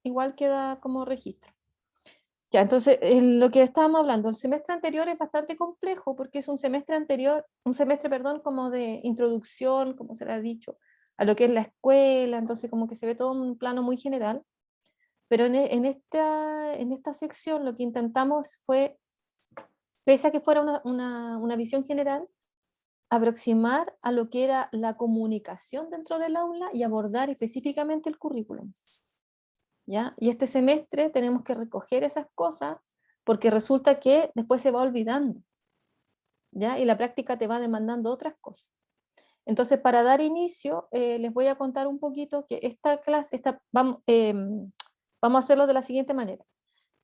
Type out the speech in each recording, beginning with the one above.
igual queda como registro. Ya, entonces, lo que estábamos hablando, el semestre anterior es bastante complejo porque es un semestre anterior, un semestre, perdón, como de introducción, como se le ha dicho, a lo que es la escuela, entonces como que se ve todo en un plano muy general, pero en esta sección lo que intentamos fue, pese a que fuera una visión general, aproximar a lo que era la comunicación dentro del aula y abordar específicamente el currículum. ¿Ya? Y este semestre tenemos que recoger esas cosas porque resulta que después se va olvidando, ¿ya? Y la práctica te va demandando otras cosas. Entonces, para dar inicio, les voy a contar un poquito que esta clase, vamos a hacerlo de la siguiente manera.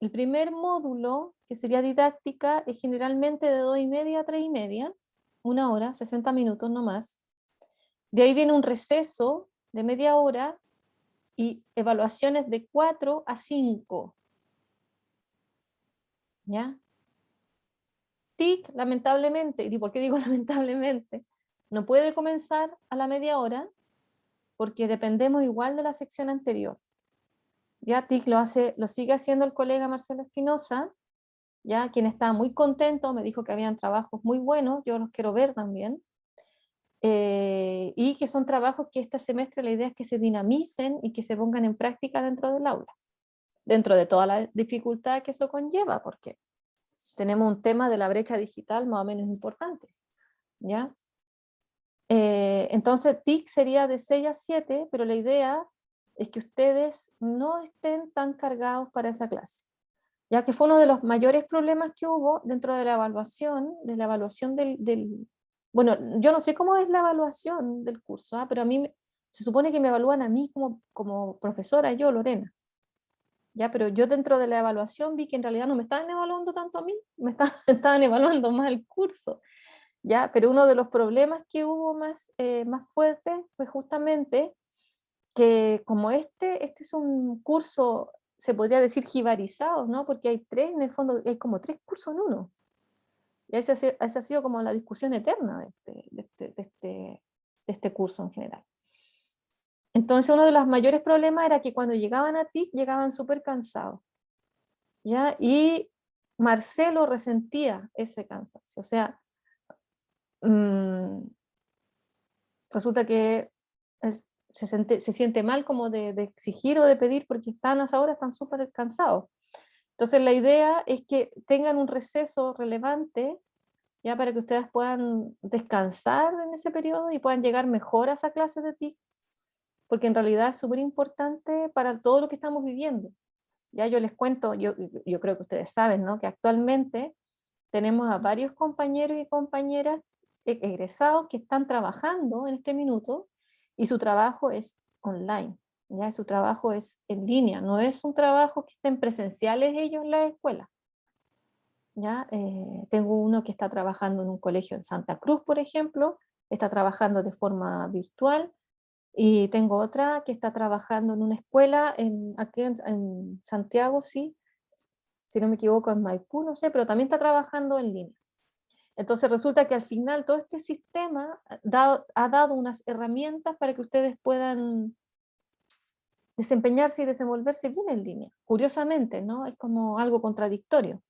El primer módulo, que sería didáctica, es generalmente de 2:30 a 3:30, 1 hora, 60 minutos no más. De ahí viene un receso de media hora y evaluaciones de 4 a 5. ¿Ya? TIC, lamentablemente, ¿y por qué digo lamentablemente? No puede comenzar a la media hora porque dependemos igual de la sección anterior. Ya TIC lo sigue haciendo el colega Marcelo Espinosa, ya quien estaba muy contento, me dijo que habían trabajos muy buenos, yo los quiero ver también, y que son trabajos que este semestre la idea es que se dinamicen y que se pongan en práctica dentro del aula, dentro de toda la dificultad que eso conlleva, porque tenemos un tema de la brecha digital más o menos importante, ¿ya? Entonces TIC sería de 6 a 7, pero la idea es que ustedes no estén tan cargados para esa clase, ya que fue uno de los mayores problemas que hubo dentro de la evaluación, bueno, yo no sé cómo es la evaluación del curso, pero a mí se supone que me evalúan a mí como profesora, yo, Lorena, ya, pero yo dentro de la evaluación vi que en realidad no me estaban evaluando tanto a mí, estaban evaluando más el curso. ¿Ya? Pero uno de los problemas que hubo más fuerte fue justamente que como este es un curso, se podría decir jibarizado, ¿no? Porque hay tres, en el fondo, hay como tres cursos en uno. Y esa ha sido como la discusión eterna de este curso en general. Entonces uno de los mayores problemas era que cuando llegaban a TIC llegaban súper cansados, ¿ya? Y Marcelo resentía ese cansancio, o sea, mmm, resulta que se siente mal como de exigir o de pedir porque están a esa hora, están súper cansados. Entonces la idea es que tengan un receso relevante ya para que ustedes puedan descansar en ese periodo y puedan llegar mejor a esa clase de TIC, porque en realidad es súper importante para todo lo que estamos viviendo. Ya yo les cuento, yo creo que ustedes saben, ¿no? Que actualmente tenemos a varios compañeros y compañeras egresados que están trabajando en este minuto y su trabajo es online, ¿ya? Su trabajo es en línea, no es un trabajo que estén presenciales ellos en la escuela. ¿Ya? Tengo uno que está trabajando en un colegio en Santa Cruz, por ejemplo, está trabajando de forma virtual, y tengo otra que está trabajando en una escuela aquí en Santiago, sí, si no me equivoco en Maipú, no sé, pero también está trabajando en línea. Entonces resulta que al final todo este sistema ha dado unas herramientas para que ustedes puedan desempeñarse y desenvolverse bien en línea. Curiosamente, ¿no? Es como algo contradictorio,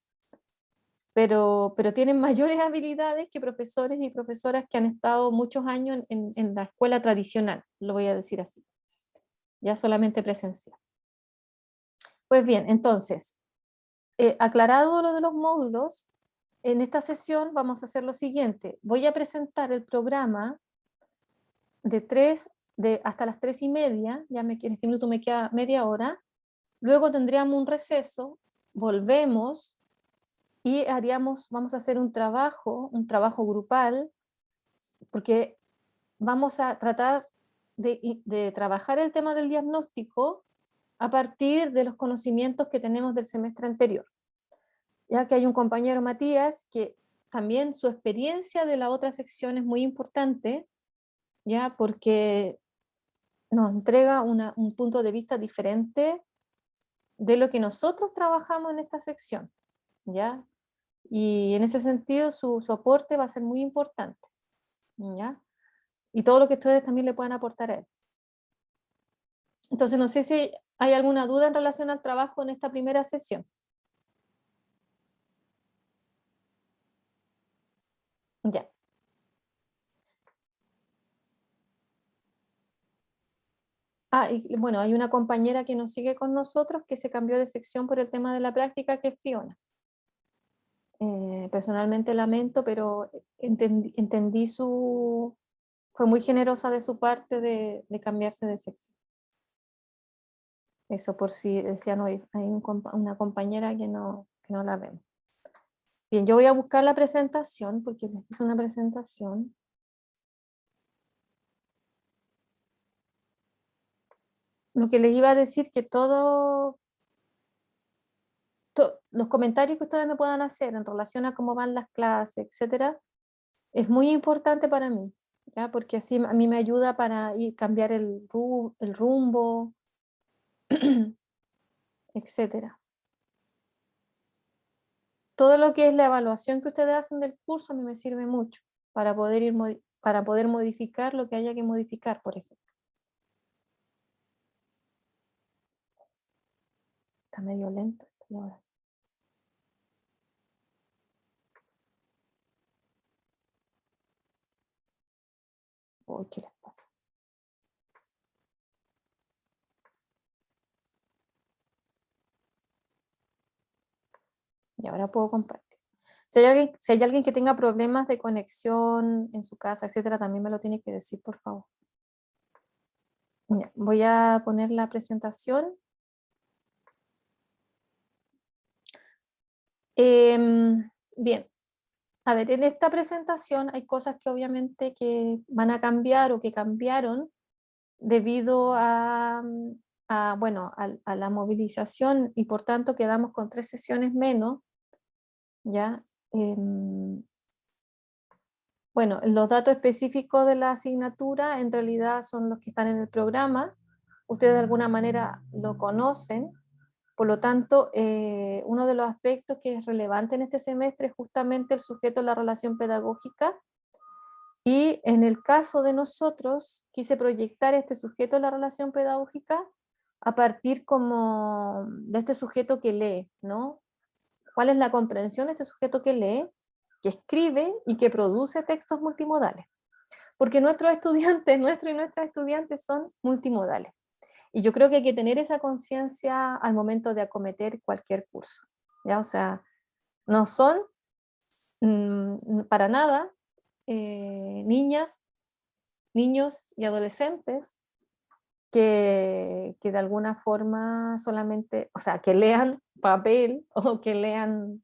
pero tienen mayores habilidades que profesores y profesoras que han estado muchos años en la escuela tradicional, lo voy a decir así, ya solamente presencial. Pues bien, entonces, aclarado lo de los módulos, en esta sesión vamos a hacer lo siguiente. Voy a presentar el programa hasta las 3:30, en este minuto me queda media hora, luego tendríamos un receso, volvemos y vamos a hacer un trabajo grupal, porque vamos a tratar de trabajar el tema del diagnóstico a partir de los conocimientos que tenemos del semestre anterior. Ya que hay un compañero, Matías, que también su experiencia de la otra sección es muy importante, ya porque nos entrega un punto de vista diferente de lo que nosotros trabajamos en esta sección, ¿ya? Y en ese sentido su aporte va a ser muy importante, ¿ya? Y todo lo que ustedes también le puedan aportar a él. Entonces no sé si ¿Hay alguna duda en relación al trabajo en esta primera sesión? Ya. Y bueno, hay una compañera que nos sigue con nosotros que se cambió de sección por el tema de la práctica, que es Fiona. Personalmente lamento, pero entendí fue muy generosa de su parte de cambiarse de sección. Eso por si decían, hoy hay una compañera que no la vemos. Bien, yo voy a buscar la presentación, porque les hice una presentación. Lo que les iba a decir, que los comentarios que ustedes me puedan hacer en relación a cómo van las clases, etcétera, es muy importante para mí, ¿ya? Porque así a mí me ayuda para cambiar el rumbo, etcétera. Todo lo que es la evaluación que ustedes hacen del curso a mí me sirve mucho para para poder modificar lo que haya que modificar, por ejemplo. Está medio lento esto ahora. Uy, ¿qué les pasa? Y ahora puedo compartir. Si hay alguien que tenga problemas de conexión en su casa, etcétera, también me lo tiene que decir, por favor. Ya, voy a poner la presentación. Bien, a ver, en esta presentación hay cosas que obviamente que van a cambiar o que cambiaron debido bueno, a la movilización, y por tanto quedamos con 3 sesiones menos, ¿ya? Bueno, los datos específicos de la asignatura en realidad son los que están en el programa. Ustedes de alguna manera lo conocen. Por lo tanto, uno de los aspectos que es relevante en este semestre es justamente el sujeto de la relación pedagógica, y en el caso de nosotros quise proyectar este sujeto de la relación pedagógica a partir como de este sujeto que lee, ¿no? ¿Cuál es la comprensión de este sujeto que lee, que escribe y que produce textos multimodales? Porque nuestros estudiantes, nuestros y nuestras estudiantes son multimodales. Y yo creo que hay que tener esa conciencia al momento de acometer cualquier curso, ¿ya? O sea, no son para nada niñas, niños y adolescentes que de alguna forma solamente, o sea, que lean papel o que lean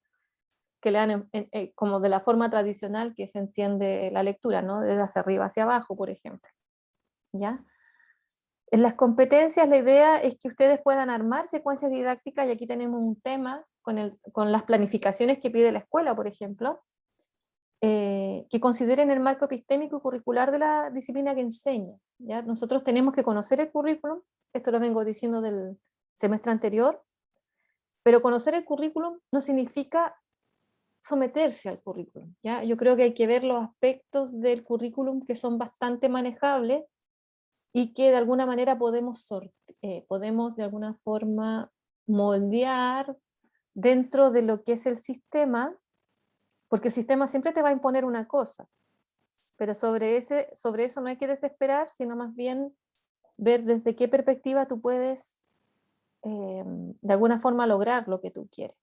como de la forma tradicional que se entiende la lectura, ¿no? Desde hacia arriba hacia abajo, por ejemplo, ¿ya? En las competencias la idea es que ustedes puedan armar secuencias didácticas, y aquí tenemos un tema con las planificaciones que pide la escuela, por ejemplo, que consideren el marco epistémico y curricular de la disciplina que enseña, ¿ya? Nosotros tenemos que conocer el currículum, esto lo vengo diciendo del semestre anterior, pero conocer el currículum no significa someterse al currículum, ¿ya? Yo creo que hay que ver los aspectos del currículum que son bastante manejables y que de alguna manera podemos de alguna forma moldear dentro de lo que es el sistema, porque el sistema siempre te va a imponer una cosa, pero sobre eso no hay que desesperar, sino más bien ver desde qué perspectiva tú puedes de alguna forma lograr lo que tú quieres.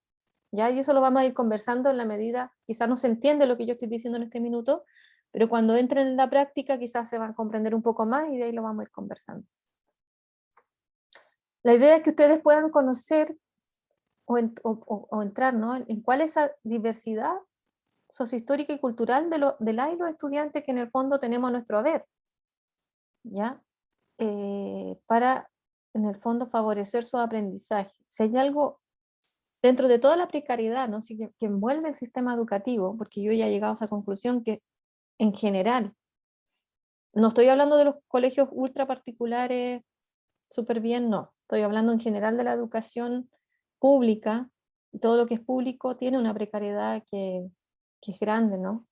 ¿Ya? Y eso lo vamos a ir conversando en la medida, quizás no se entiende lo que yo estoy diciendo en este minuto, pero cuando entren en la práctica quizás se van a comprender un poco más, y de ahí lo vamos a ir conversando. La idea es que ustedes puedan conocer o entrar, ¿no? En cuál es esa diversidad sociohistórica y cultural de la y los estudiantes que en el fondo tenemos a nuestro haber, ¿ya? Para, en el fondo, favorecer su aprendizaje. Si hay algo dentro de toda la precariedad, ¿no? Sí, que envuelve el sistema educativo, porque yo ya he llegado a esa conclusión, que en general, no estoy hablando de los colegios ultra particulares, súper bien, no. Estoy hablando en general de la educación pública. Todo lo que es público tiene una precariedad que es grande, ¿no?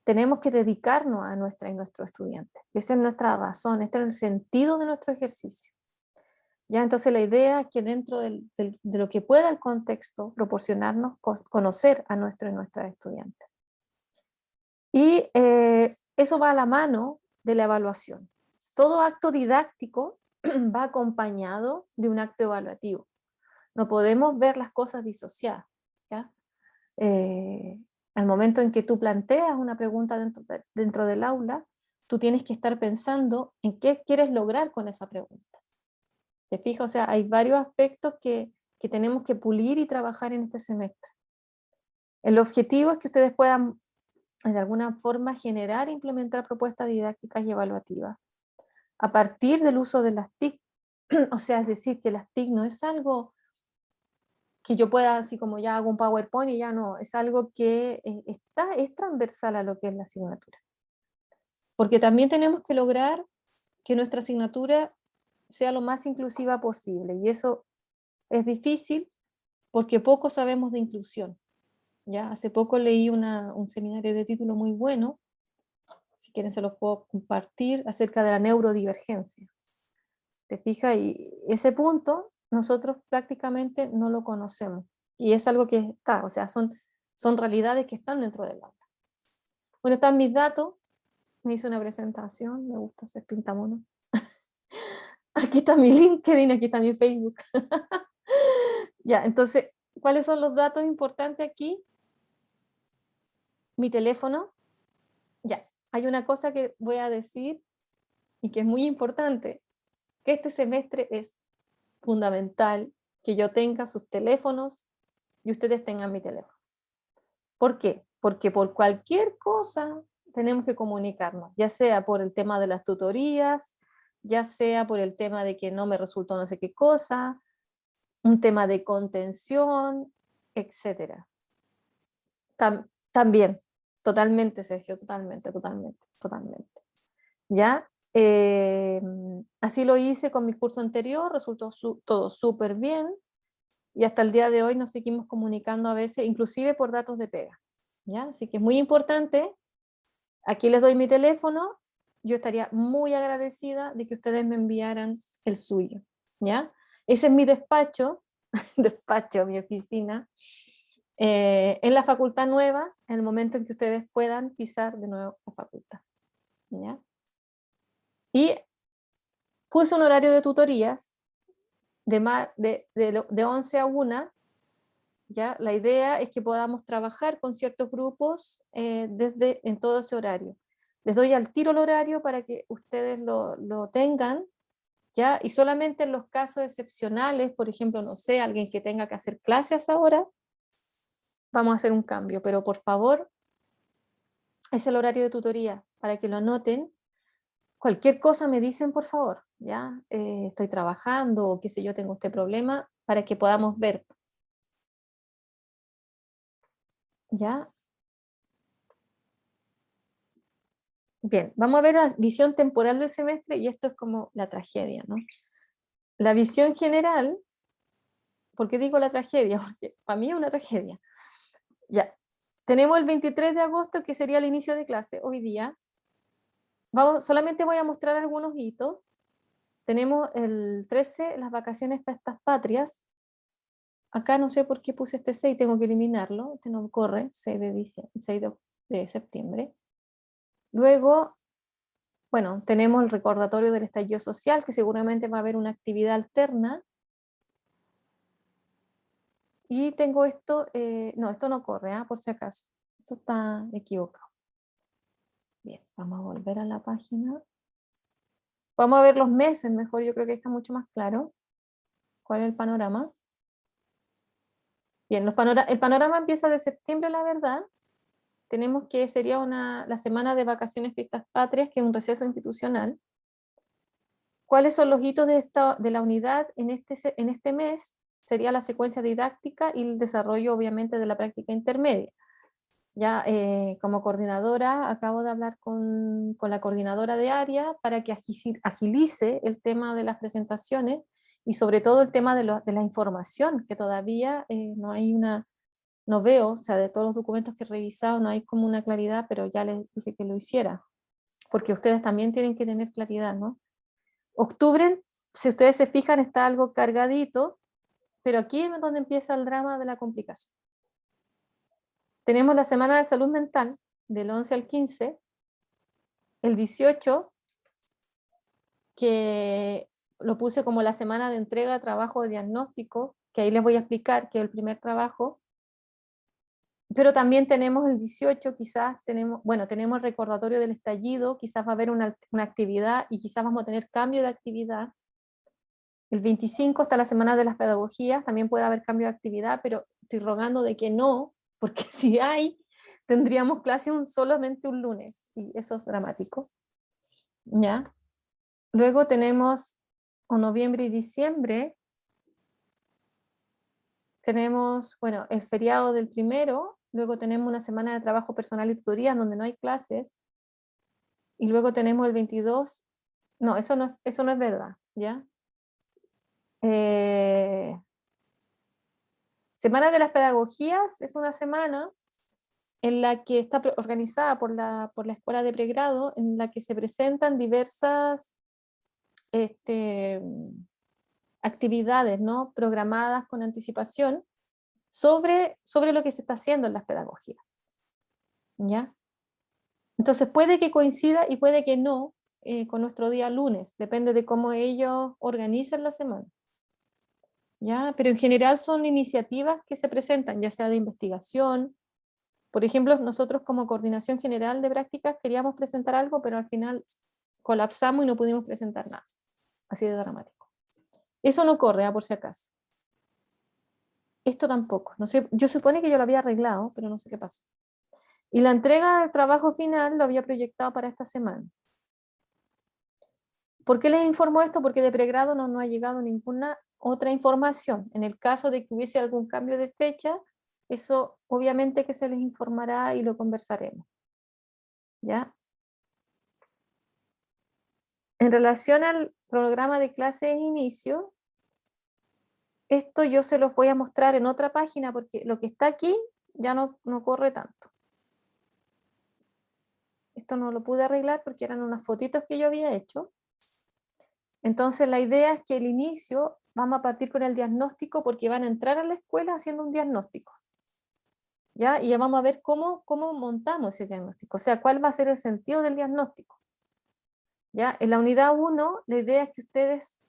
tenemos que dedicarnos a nuestra y nuestros estudiantes. Esa es nuestra razón, este es el sentido de nuestro ejercicio. Ya, entonces la idea es que dentro de lo que pueda el contexto, proporcionarnos conocer a nuestros y nuestras estudiantes. Y eso va a la mano de la evaluación. Todo acto didáctico va acompañado de un acto evaluativo. No podemos ver las cosas disociadas, ¿ya? Al momento en que tú planteas una pregunta dentro del aula, tú tienes que estar pensando en qué quieres lograr con esa pregunta. ¿Te fijas? O sea, hay varios aspectos que tenemos que pulir y trabajar en este semestre. El objetivo es que ustedes puedan, de alguna forma, generar e implementar propuestas didácticas y evaluativas a partir del uso de las TIC. O sea, es decir, que las TIC no es algo que yo pueda, así como ya hago un PowerPoint y ya no, es algo que es transversal a lo que es la asignatura. Porque también tenemos que lograr que nuestra asignatura sea lo más inclusiva posible, y eso es difícil porque poco sabemos de inclusión. ¿Ya? Hace poco leí un seminario de título muy bueno, si quieren se los puedo compartir, acerca de la neurodivergencia. ¿Te fijas? Y ese punto nosotros prácticamente no lo conocemos, y es algo que está, o sea, son realidades que están dentro del aula. Bueno, están mis datos, me hice una presentación, me gusta hacer pintamonos. Aquí está mi LinkedIn, aquí está mi Facebook. Ya, entonces, ¿cuáles son los datos importantes aquí? Mi teléfono. Ya, hay una cosa que voy a decir y que es muy importante, que este semestre es fundamental que yo tenga sus teléfonos y ustedes tengan mi teléfono. ¿Por qué? Porque por cualquier cosa tenemos que comunicarnos, ya sea por el tema de las tutorías, ya sea por el tema de que no me resultó no sé qué cosa, un tema de contención, etc. También, totalmente, Sergio, totalmente. ¿Ya? Así lo hice con mi curso anterior, resultó todo súper bien, y hasta el día de hoy nos seguimos comunicando a veces, inclusive por datos de pega, ¿ya? Así que es muy importante, aquí les doy mi teléfono, yo estaría muy agradecida de que ustedes me enviaran el suyo, ¿ya? Ese es mi despacho, mi oficina, en la facultad nueva, en el momento en que ustedes puedan pisar de nuevo la facultad, ¿ya? Y puse un horario de tutorías de 11 a 1, ¿ya? La idea es que podamos trabajar con ciertos grupos en todo ese horario. Les doy al tiro el horario para que ustedes lo tengan, ¿ya? Y solamente en los casos excepcionales, por ejemplo, no sé, alguien que tenga que hacer clases ahora, vamos a hacer un cambio, pero por favor, es el horario de tutoría, para que lo anoten. Cualquier cosa me dicen, por favor, ¿ya? Estoy trabajando, o qué sé yo, tengo este problema, para que podamos ver, ¿ya? Bien, vamos a ver la visión temporal del semestre, y esto es como la tragedia, ¿no? La visión general, ¿por qué digo la tragedia? Porque para mí es una tragedia. Ya, tenemos el 23 de agosto, que sería el inicio de clase, hoy día. Solamente voy a mostrar algunos hitos. Tenemos el 13, las vacaciones para estas patrias. Acá no sé por qué puse este 6, tengo que eliminarlo, este no corre, 6 de septiembre. Luego, bueno, tenemos el recordatorio del estallido social, que seguramente va a haber una actividad alterna. Y tengo esto, no, esto no corre, por si acaso. Esto está equivocado. Bien, vamos a volver a la página. Vamos a ver los meses mejor, yo creo que está mucho más claro cuál es el panorama. Bien, el panorama empieza de septiembre, la verdad. Tenemos que sería la semana de vacaciones fiestas patrias, que es un receso institucional. ¿Cuáles son los hitos de la unidad en este mes? Sería la secuencia didáctica y el desarrollo, obviamente, de la práctica intermedia. Ya como coordinadora, acabo de hablar con la coordinadora de área para que agilice el tema de las presentaciones, y sobre todo el tema de la información, que todavía no hay no veo, o sea, de todos los documentos que he revisado, no hay como una claridad, pero ya les dije que lo hiciera, porque ustedes también tienen que tener claridad, ¿no? Octubre, si ustedes se fijan, está algo cargadito, pero aquí es donde empieza el drama de la complicación. Tenemos la semana de salud mental, del 11 al 15, el 18, que lo puse como la semana de entrega de trabajo de diagnóstico, que ahí les voy a explicar que es el primer trabajo, pero también tenemos el 18, quizás tenemos, bueno, tenemos el recordatorio del estallido, quizás va a haber una actividad y quizás vamos a tener cambio de actividad. El 25 está la semana de las pedagogías, también puede haber cambio de actividad, pero estoy rogando de que no, porque si hay, tendríamos clase solamente un lunes, y eso es dramático. ¿Ya? Luego tenemos noviembre y diciembre, tenemos, bueno, el feriado del primero, luego tenemos una semana de trabajo personal y tutorías donde no hay clases, y luego tenemos el 22, no, eso no es verdad, ¿ya? Semana de las pedagogías es una semana en la que está organizada por la escuela de pregrado, en la que se presentan diversas actividades, ¿no?, programadas con anticipación sobre lo que se está haciendo en las pedagogías. ¿Ya? Entonces puede que coincida y puede que no con nuestro día lunes, depende de cómo ellos organizan la semana. ¿Ya? Pero en general son iniciativas que se presentan, ya sea de investigación. Por ejemplo, nosotros como Coordinación General de Prácticas queríamos presentar algo, pero al final colapsamos y no pudimos presentar nada. Así de dramático. Eso no corre, por si acaso. Esto tampoco. No sé, yo supone que yo lo había arreglado, pero no sé qué pasó. Y la entrega del trabajo final lo había proyectado para esta semana. ¿Por qué les informo esto? Porque de pregrado no ha llegado ninguna otra información. En el caso de que hubiese algún cambio de fecha, eso obviamente que se les informará y lo conversaremos. ¿Ya? En relación al programa de clases de inicio, esto yo se los voy a mostrar en otra página porque lo que está aquí ya no corre tanto. Esto no lo pude arreglar porque eran unas fotitos que yo había hecho. Entonces la idea es que el inicio vamos a partir con el diagnóstico porque van a entrar a la escuela haciendo un diagnóstico. ¿Ya? Y ya vamos a ver cómo montamos ese diagnóstico, o sea, cuál va a ser el sentido del diagnóstico. ¿Ya? En la unidad 1, la idea es que ustedes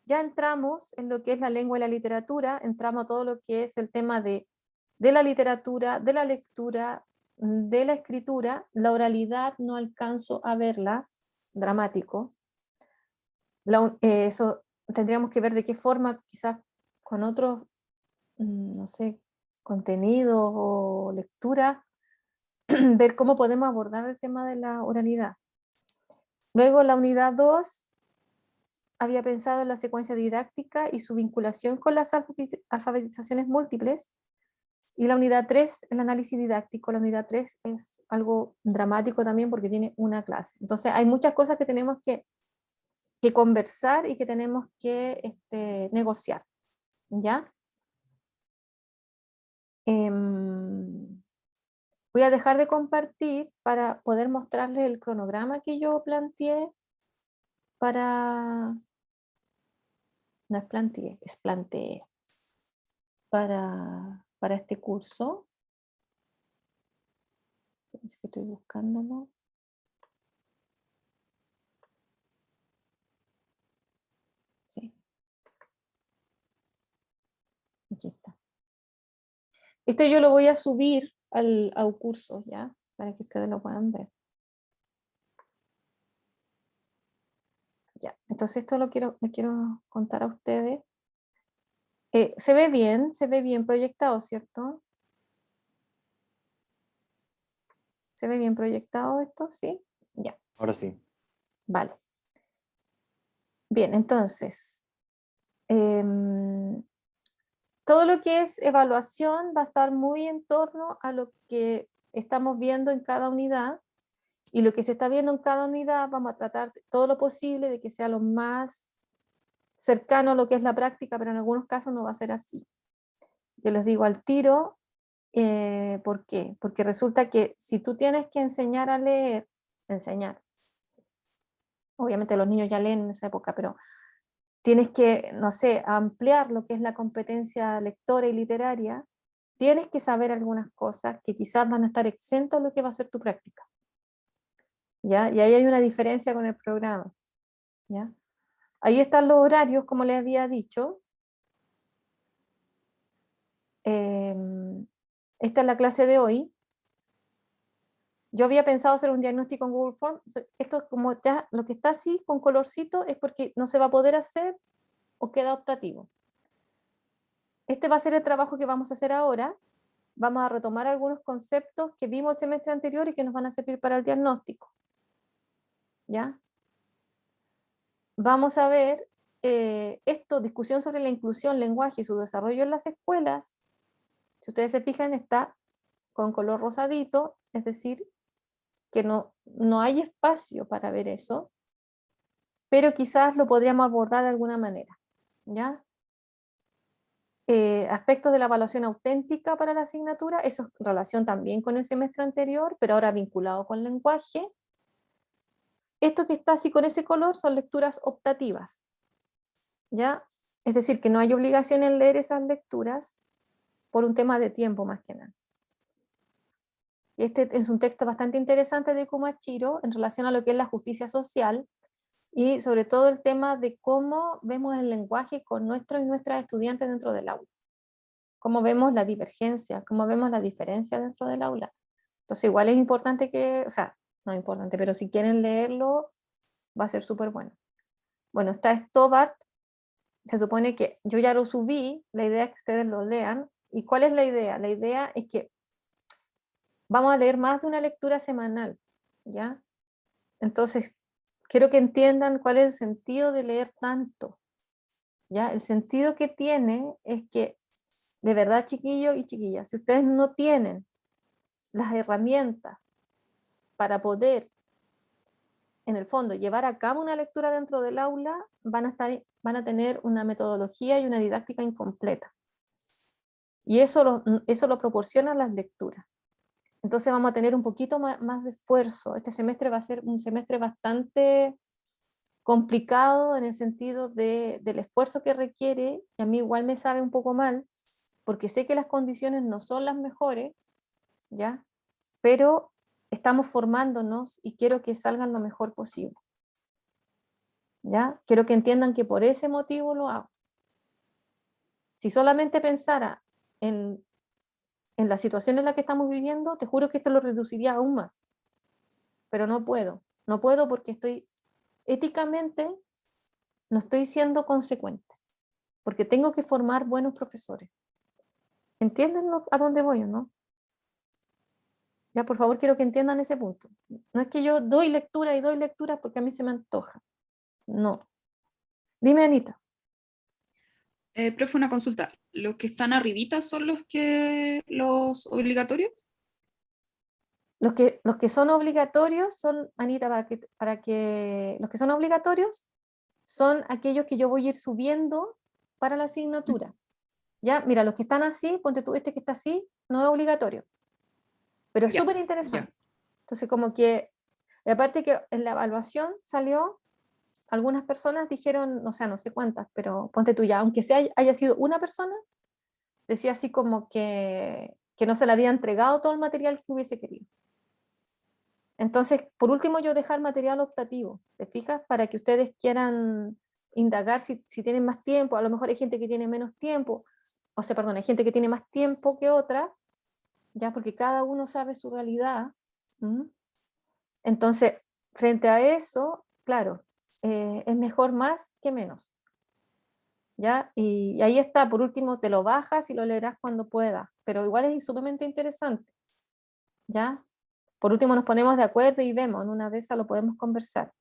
ya entramos en lo que es la lengua y la literatura, entramos a todo lo que es el tema de la literatura, de la lectura, de la escritura, la oralidad no alcanzo a verla, dramático. Eso tendríamos que ver de qué forma, quizás con otros, no sé, contenidos o lectura, ver cómo podemos abordar el tema de la oralidad. Luego la unidad 2 había pensado en la secuencia didáctica y su vinculación con las alfabetizaciones múltiples, y la unidad 3, el análisis didáctico. La unidad 3 es algo dramático también porque tiene una clase. Entonces hay muchas cosas que tenemos que conversar y que tenemos que negociar. ¿Ya? Voy a dejar de compartir para poder mostrarles el cronograma que yo planteé para... No es planteé, es planteé para este curso. Pensé que estoy buscándolo. Sí, aquí está. Esto yo lo voy a subir al curso, ¿ya? Para que ustedes lo puedan ver. Ya, entonces esto le quiero contar a ustedes. Se ve bien proyectado, ¿cierto? ¿Se ve bien proyectado esto? ¿Sí? Ya. Ahora sí. Vale. Bien, entonces, todo lo que es evaluación va a estar muy en torno a lo que estamos viendo en cada unidad, y lo que se está viendo en cada unidad vamos a tratar todo lo posible de que sea lo más cercano a lo que es la práctica, pero en algunos casos no va a ser así. Yo les digo al tiro, ¿Por qué? Porque resulta que si tú tienes que enseñar a leer, enseñar, obviamente los niños ya leen en esa época, pero tienes que, no sé, ampliar lo que es la competencia lectora y literaria, tienes que saber algunas cosas que quizás van a estar exentas de lo que va a ser tu práctica, ¿ya? Y ahí hay una diferencia con el programa, ¿ya? Ahí están los horarios, como les había dicho. Esta es la clase de hoy. Yo había pensado hacer un diagnóstico en Google Forms. Esto es como ya lo que está así con colorcito es porque no se va a poder hacer o queda optativo. Este va a ser el trabajo que vamos a hacer ahora. Vamos a retomar algunos conceptos que vimos el semestre anterior y que nos van a servir para el diagnóstico. ¿Ya? Vamos a ver discusión sobre la inclusión, lenguaje y su desarrollo en las escuelas. Si ustedes se fijan, está con color rosadito, es decir, que no hay espacio para ver eso, pero quizás lo podríamos abordar de alguna manera, ¿ya? Aspectos de la evaluación auténtica para la asignatura, eso es relación también con el semestre anterior, pero ahora vinculado con lenguaje. Esto que está así con ese color son lecturas optativas, ¿ya? Es decir, que no hay obligación en leer esas lecturas por un tema de tiempo más que nada. Este es un texto bastante interesante de Kumachiro en relación a lo que es la justicia social y sobre todo el tema de cómo vemos el lenguaje con nuestros y nuestras estudiantes dentro del aula. Cómo vemos la divergencia, cómo vemos la diferencia dentro del aula. Entonces igual es importante que, o sea, no es importante, pero si quieren leerlo, va a ser súper bueno. Bueno, está Stobart, se supone que yo ya lo subí, la idea es que ustedes lo lean. ¿Y cuál es la idea? La idea es que vamos a leer más de una lectura semanal, ¿ya? Entonces, quiero que entiendan cuál es el sentido de leer tanto, ¿ya? El sentido que tiene es que, de verdad, chiquillos y chiquillas, si ustedes no tienen las herramientas para poder, en el fondo, llevar a cabo una lectura dentro del aula, van a tener una metodología y una didáctica incompleta. Y eso lo proporcionan las lecturas. Entonces vamos a tener un poquito más de esfuerzo. Este semestre va a ser un semestre bastante complicado en el sentido del esfuerzo que requiere, y a mí igual me sabe un poco mal, porque sé que las condiciones no son las mejores, ¿ya? Pero estamos formándonos y quiero que salgan lo mejor posible, ¿ya? Quiero que entiendan que por ese motivo lo hago. Si solamente pensara en la situación en la que estamos viviendo, te juro que esto lo reduciría aún más, pero no puedo. No puedo porque éticamente, no estoy siendo consecuente, porque tengo que formar buenos profesores. ¿Entienden a dónde voy o no? Ya, por favor, quiero que entiendan ese punto. No es que yo doy lectura y doy lectura porque a mí se me antoja. No. Dime, Anita. Profe, una consulta. ¿Los que están arribita son los obligatorios? Los que son obligatorios son, Anita, los que son obligatorios son aquellos que yo voy a ir subiendo para la asignatura. Ya, mira, los que están así, ponte tú, este que está así, no es obligatorio, pero es Ya, súper ya. interesante. Entonces, como que, y aparte que en la evaluación salió, algunas personas dijeron, o sea, no sé cuántas, pero ponte tú ya, aunque sea, haya sido una persona, decía así como que no se le había entregado todo el material que hubiese querido. Entonces, por último, yo dejar material optativo, ¿te fijas? Para que ustedes quieran indagar si tienen más tiempo, a lo mejor hay gente que tiene menos tiempo, o sea, perdón, hay gente que tiene más tiempo que otra, ya porque cada uno sabe su realidad. ¿Mm? Entonces, frente a eso, claro, es mejor más que menos, ¿ya? Y ahí está, por último, te lo bajas y lo leerás cuando puedas, pero igual es sumamente interesante, ¿ya? Por último, nos ponemos de acuerdo y vemos, en una de esas lo podemos conversar.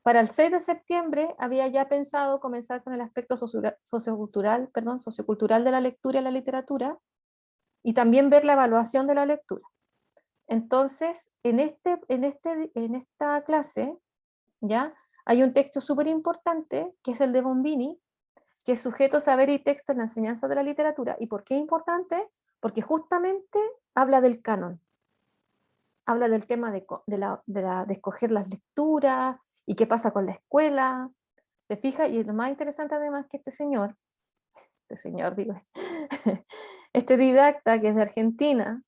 Para el 6 de septiembre había ya pensado comenzar con el aspecto sociocultural de la lectura y la literatura y también ver la evaluación de la lectura. Entonces, en esta clase, ¿ya? Hay un texto súper importante, que es el de Bombini, que es sujeto, saber y texto en la enseñanza de la literatura. ¿Y por qué es importante? porque justamente habla del canon, habla del tema de escoger las lecturas y qué pasa con la escuela, ¿te fijas? Y lo más interesante además que este señor digo, este didacta que es de Argentina,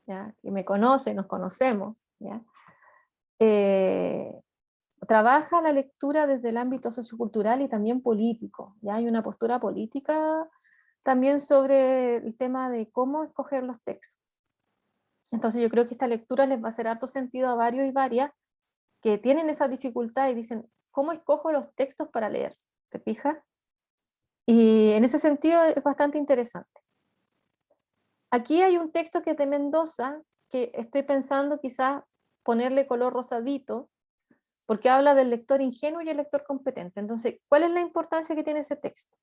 ¿ya? Que me conoce, nos conocemos, ¿ya? Eh, trabaja la lectura desde el ámbito sociocultural y también político, ¿ya? Hay una postura política también sobre el tema de cómo escoger los textos. Entonces yo creo que esta lectura les va a hacer harto sentido a varios y varias que tienen esa dificultad y dicen, ¿cómo escojo los textos para leer? ¿Te fijas? Y en ese sentido es bastante interesante. Aquí hay un texto que es de Mendoza, que estoy pensando quizás ponerle color rosadito, porque habla del lector ingenuo y el lector competente. Entonces, ¿cuál es la importancia que tiene ese texto?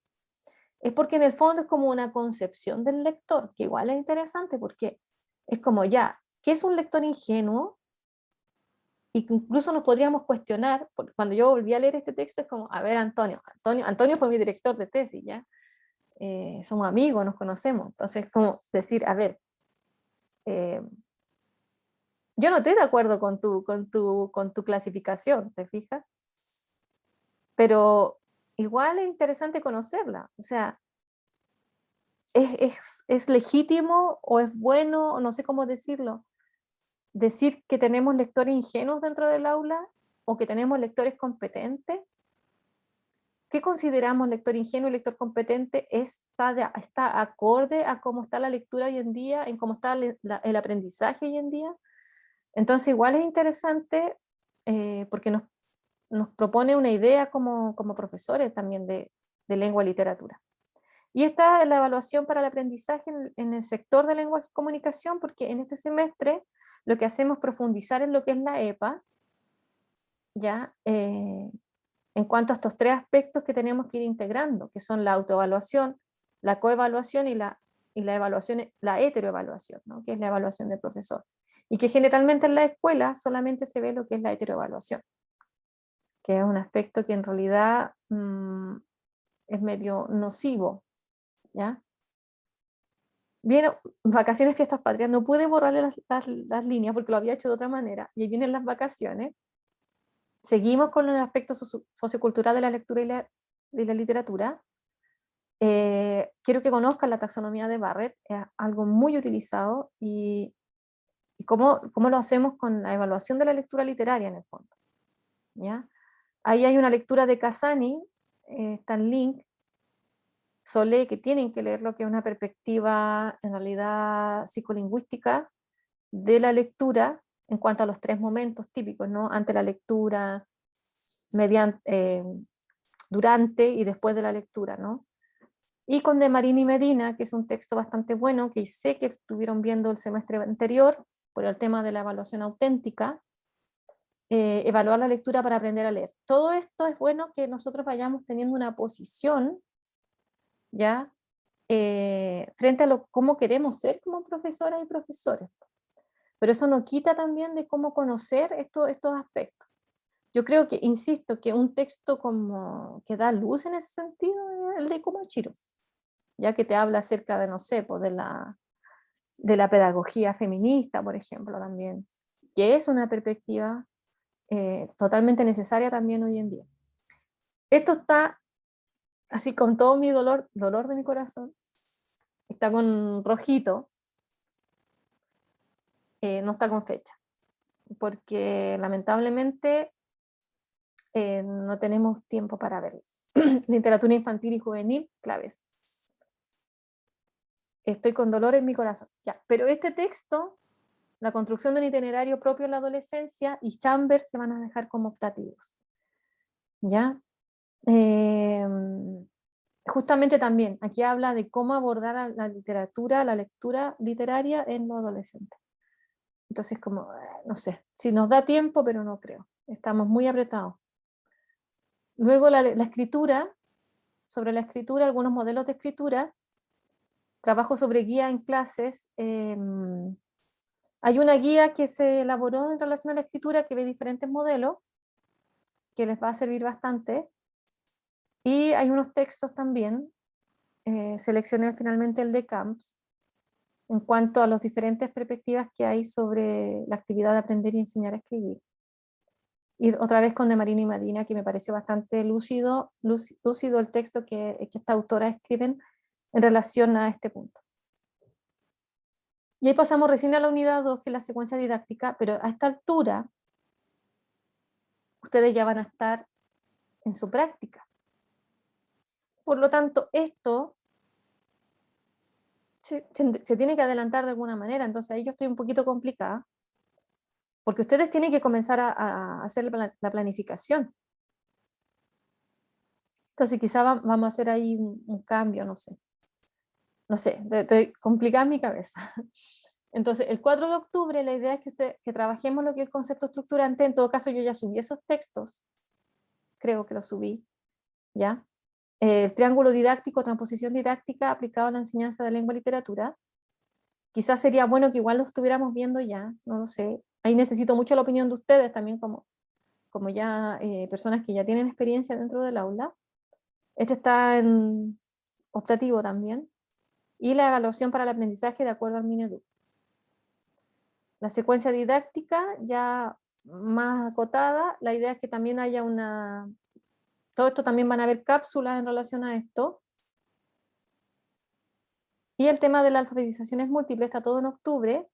Es porque en el fondo es como una concepción del lector, que igual es interesante porque es como ya, ¿qué es un lector ingenuo? Y que incluso nos podríamos cuestionar, cuando yo volví a leer este texto es como, a ver Antonio fue mi director de tesis, ¿ya? Somos amigos, nos conocemos, entonces como decir, a ver, eh, yo no estoy de acuerdo con tu clasificación, ¿te fijas? Pero igual es interesante conocerla, o sea, es legítimo o es bueno, o no sé cómo decirlo, decir que tenemos lectores ingenuos dentro del aula o que tenemos lectores competentes. ¿Qué consideramos lector ingenuo y lector competente? ¿Está acorde a cómo está la lectura hoy en día, en cómo está el aprendizaje hoy en día? Entonces igual es interesante porque nos propone una idea como profesores también de lengua y literatura. Y esta es la evaluación para el aprendizaje en el sector de lenguaje y comunicación, porque en este semestre lo que hacemos es profundizar en lo que es la EPA, ¿ya? En cuanto a estos tres aspectos que tenemos que ir integrando, que son la autoevaluación, la coevaluación y la evaluación, la heteroevaluación, ¿no? Que es la evaluación del profesor. Y que generalmente en la escuela solamente se ve lo que es la heteroevaluación, que es un aspecto que en realidad es medio nocivo, ¿ya? Vienen vacaciones, fiestas patrias, no pude borrarle las líneas porque lo había hecho de otra manera, y ahí vienen las vacaciones. Seguimos con el aspecto sociocultural de la lectura y la literatura. Quiero que conozcan la taxonomía de Barrett, es algo muy utilizado, y cómo lo hacemos con la evaluación de la lectura literaria en el fondo, ¿ya? Ahí hay una lectura de Casani, está en link, Solé, que tienen que leer lo que es una perspectiva en realidad psicolingüística de la lectura en cuanto a los tres momentos típicos, ¿no? Ante la lectura, mediante, durante y después de la lectura, ¿no? Y con De Marini y Medina, que es un texto bastante bueno, que sé que estuvieron viendo el semestre anterior, por el tema de la evaluación auténtica, evaluar la lectura para aprender a leer. Todo esto es bueno que nosotros vayamos teniendo una posición, ¿ya? Frente a cómo queremos ser como profesoras y profesores. Pero eso no quita también de cómo conocer estos aspectos. Yo creo que, insisto, que un texto como que da luz en ese sentido es el de Komachiro, ya que te habla acerca de, no sé, pues de la pedagogía feminista, por ejemplo, también, que es una perspectiva totalmente necesaria también hoy en día. Esto está así con todo mi dolor de mi corazón, está con rojito, no está con fecha, porque lamentablemente no tenemos tiempo para verlo. Literatura infantil y juvenil, claves. Estoy con dolor en mi corazón. Ya. Pero este texto, la construcción de un itinerario propio en la adolescencia y Chambers se van a dejar como optativos. ¿Ya? Justamente también, aquí habla de cómo abordar a la literatura, la lectura literaria en los adolescentes. Entonces, como, no sé, si nos da tiempo, pero no creo. Estamos muy apretados. Luego la escritura, sobre la escritura, algunos modelos de escritura, trabajo sobre guía en clases. Hay una guía que se elaboró en relación a la escritura que ve diferentes modelos, que les va a servir bastante. Y hay unos textos también, seleccioné finalmente el de Camps, en cuanto a las diferentes perspectivas que hay sobre la actividad de aprender y enseñar a escribir. Y otra vez con De Marino y Medina, que me pareció bastante lúcido el texto que esta autora escriben en relación a este punto. Y ahí pasamos recién a la unidad 2, que es la secuencia didáctica, pero a esta altura ustedes ya van a estar en su práctica. Por lo tanto, esto se tiene que adelantar de alguna manera, entonces ahí yo estoy un poquito complicada, porque ustedes tienen que comenzar a hacer la planificación. Entonces quizá vamos a hacer ahí un cambio, no sé. No sé, estoy complicada en mi cabeza. Entonces, el 4 de octubre la idea es que trabajemos lo que es el concepto estructurante. En todo caso, yo ya subí esos textos, creo que los subí, ¿ya? El triángulo didáctico, transposición didáctica aplicado a la enseñanza de lengua y literatura. Quizás sería bueno que igual lo estuviéramos viendo ya, no lo sé. Ahí necesito mucho la opinión de ustedes también como ya personas que ya tienen experiencia dentro del aula. Este está en optativo también. Y la evaluación para el aprendizaje de acuerdo al Minedu. La secuencia didáctica ya más acotada, la idea es que también haya todo esto también van a haber cápsulas en relación a esto. Y el tema de la alfabetización múltiple está todo en octubre,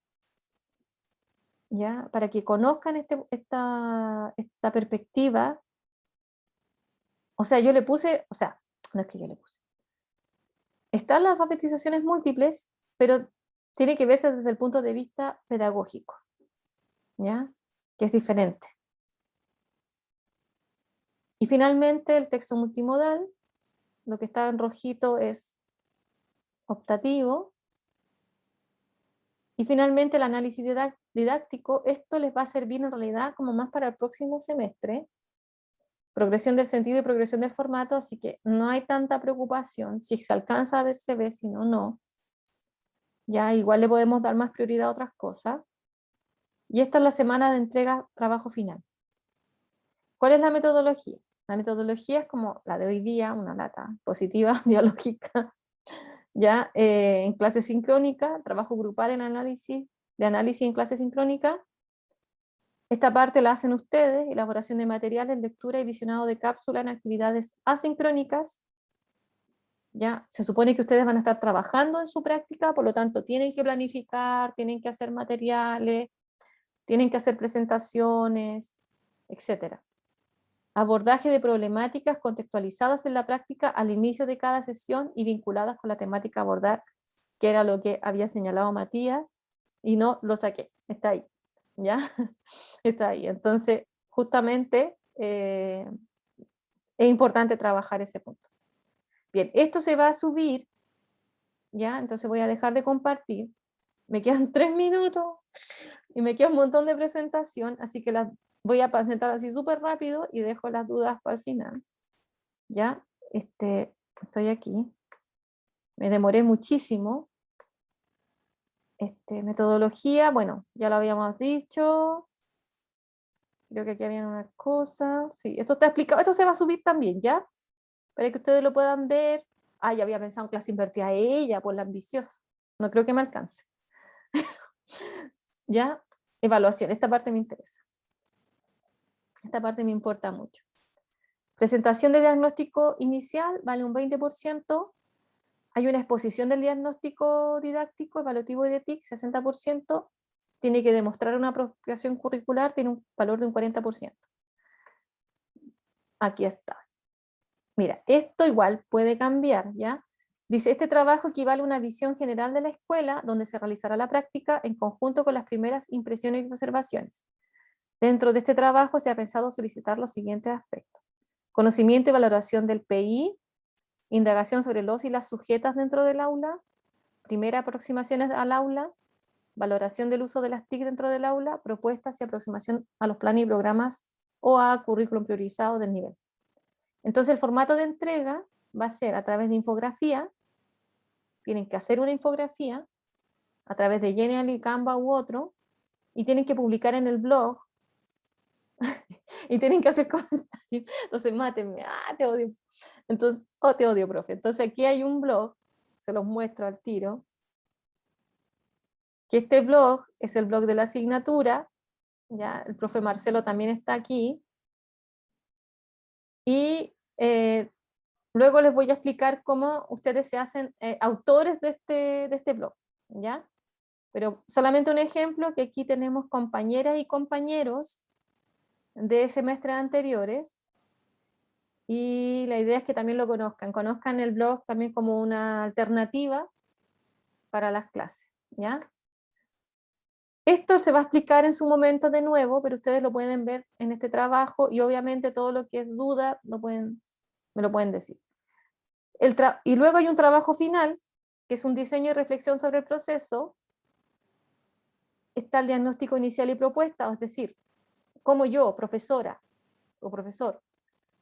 ¿ya? Para que conozcan esta perspectiva. O sea, no es que yo le puse. Están las alfabetizaciones múltiples, pero tiene que verse desde el punto de vista pedagógico, ¿ya? Que es diferente. Y finalmente el texto multimodal, lo que está en rojito es optativo. Y finalmente el análisis didáctico, esto les va a servir en realidad como más para el próximo semestre. Progresión del sentido y progresión del formato, así que no hay tanta preocupación. Si se alcanza a ver, se ve, si no, no. Ya igual le podemos dar más prioridad a otras cosas. Y esta es la semana de entrega trabajo final. ¿Cuál es la metodología? La metodología es como la de hoy día, una lata positiva, dialógica, ya en clase sincrónica, trabajo grupal de análisis en clase sincrónica. Esta parte la hacen ustedes, elaboración de materiales, lectura y visionado de cápsula en actividades asincrónicas. Ya se supone que ustedes van a estar trabajando en su práctica, por lo tanto tienen que planificar, tienen que hacer materiales, tienen que hacer presentaciones, etc. Abordaje de problemáticas contextualizadas en la práctica al inicio de cada sesión y vinculadas con la temática a abordar, que era lo que había señalado Matías, y no lo saqué, está ahí, ¿ya? Está ahí. Entonces, justamente es importante trabajar ese punto. Bien, esto se va a subir, ¿ya? Entonces voy a dejar de compartir. Me quedan 3 minutos y me queda un montón de presentación, así que las voy a presentar así súper rápido y dejo las dudas para el final. ¿Ya? Estoy aquí. Me demoré muchísimo. Metodología, bueno, ya lo habíamos dicho. Creo que aquí había unas cosas. Sí, esto está explicado. Esto se va a subir también, ¿ya? Para que ustedes lo puedan ver. Ah, ya había pensado en clase invertida a ella, por la ambiciosa. No creo que me alcance. ¿Ya? Evaluación. Esta parte me interesa. Esta parte me importa mucho. Presentación de diagnóstico inicial vale un 20%. Hay una exposición del diagnóstico didáctico, evaluativo y de TIC, 60%. Tiene que demostrar una apropiación curricular, tiene un valor de un 40%. Aquí está. Mira, esto igual puede cambiar, ¿ya? Dice, este trabajo equivale a una visión general de la escuela, donde se realizará la práctica en conjunto con las primeras impresiones y observaciones. Dentro de este trabajo se ha pensado solicitar los siguientes aspectos. Conocimiento y valoración del PI, indagación sobre los y las sujetas dentro del aula, primera aproximaciones al aula, valoración del uso de las TIC dentro del aula, propuestas y aproximación a los planes y programas o a currículum priorizado del nivel. Entonces el formato de entrega va a ser a través de infografía, tienen que hacer una infografía a través de Genially, Canva u otro, y tienen que publicar en el blog, y tienen que hacer comentarios. Entonces, mátenme, te odio. Entonces, te odio, profe. Entonces aquí hay un blog, se los muestro al tiro. que este blog es el blog de la asignatura, ¿ya? El profe Marcelo también está aquí, y luego les voy a explicar cómo ustedes se hacen autores de este blog, ¿ya? Pero solamente un ejemplo, que aquí tenemos compañeras y compañeros de semestres anteriores, y la idea es que también lo conozcan el blog también como una alternativa para las clases, ¿ya? Esto se va a explicar en su momento de nuevo, pero ustedes lo pueden ver en este trabajo, y obviamente todo lo que es duda me lo pueden decir. Y luego hay un trabajo final, que es un diseño y reflexión sobre el proceso. Está el diagnóstico inicial y propuesta, es decir, cómo yo, profesora o profesor,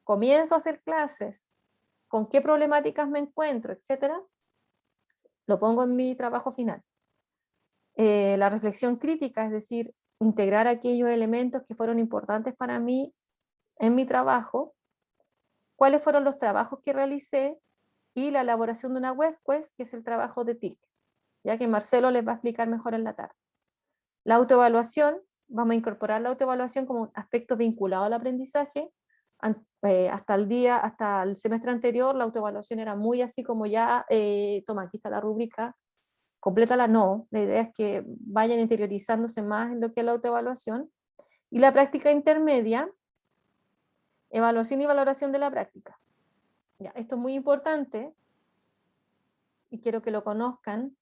comienzo a hacer clases, con qué problemáticas me encuentro, etcétera, lo pongo en mi trabajo final. La reflexión crítica, es decir, integrar aquellos elementos que fueron importantes para mí en mi trabajo, cuáles fueron los trabajos que realicé, y la elaboración de una web quest, que es el trabajo de TIC, ya que Marcelo les va a explicar mejor en la tarde. La autoevaluación, vamos a incorporar la autoevaluación como un aspecto vinculado al aprendizaje. Hasta el semestre anterior, la autoevaluación era muy así como ya, toma, aquí está la rúbrica, complétala. No, la idea es que vayan interiorizándose más en lo que es la autoevaluación. Y la práctica intermedia, evaluación y valoración de la práctica. Ya, esto es muy importante y quiero que lo conozcan.